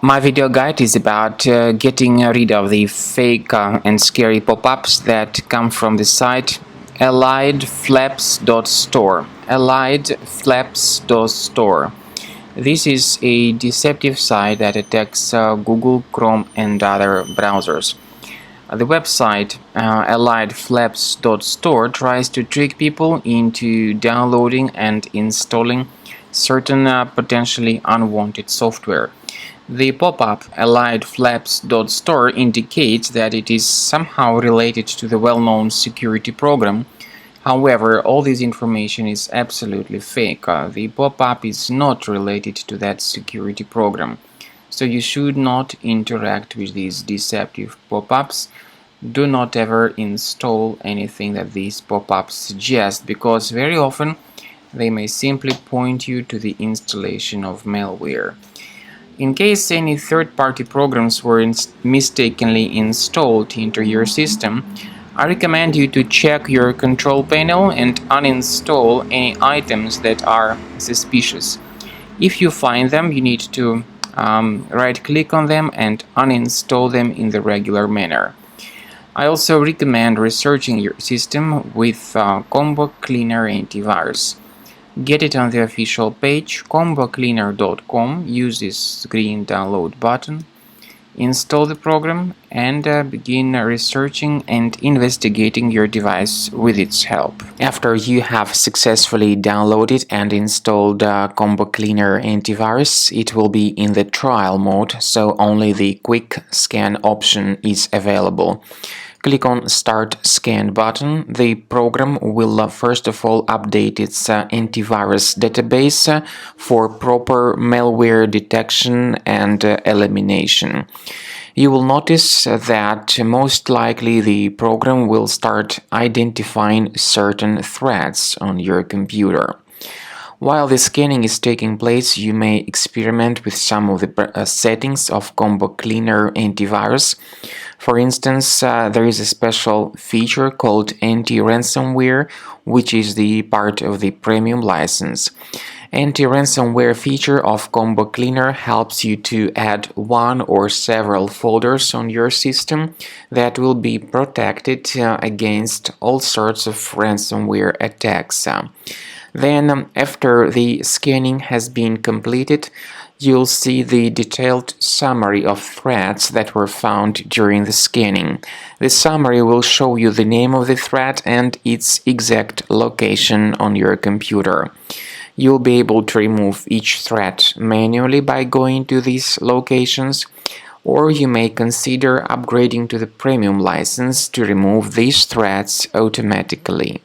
My video guide is about getting rid of the fake and scary pop-ups that come from the site Alliedflaps.store. Alliedflaps.store. This is a deceptive site that attacks Google, Chrome, and other browsers. The website Alliedflaps.store tries to trick people into downloading and installing certain potentially unwanted software. The pop-up Alliedflaps.store indicates that it is somehow related to the well-known security program. However, all this information is absolutely fake. The pop-up is not related to that security program. So you should not interact with these deceptive pop-ups. Do not ever install anything that these pop-ups suggest, because very often they may simply point you to the installation of malware. In case any third-party programs were mistakenly installed into your system, I recommend you to check your control panel and uninstall any items that are suspicious. If you find them, you need to right-click on them and uninstall them in the regular manner. I also recommend researching your system with Combo Cleaner Antivirus. Get it on the official page combocleaner.com. Use this green download button, install the program, and begin researching and investigating your device with its help. After you have successfully downloaded and installed Combo Cleaner Antivirus, it will be in the trial mode, so only the quick scan option is available. Click on Start Scan button. The program will first of all update its antivirus database for proper malware detection and elimination. You will notice that most likely the program will start identifying certain threats on your computer. While the scanning is taking place, you may experiment with some of the settings of Combo Cleaner Antivirus. For instance, there is a special feature called anti-ransomware, which is the part of the premium license. Anti-ransomware feature of Combo Cleaner helps you to add one or several folders on your system that will be protected against all sorts of ransomware attacks. Then, after the scanning has been completed, you'll see the detailed summary of threats that were found during the scanning. The summary will show you the name of the threat and its exact location on your computer. You'll be able to remove each threat manually by going to these locations, or you may consider upgrading to the premium license to remove these threats automatically.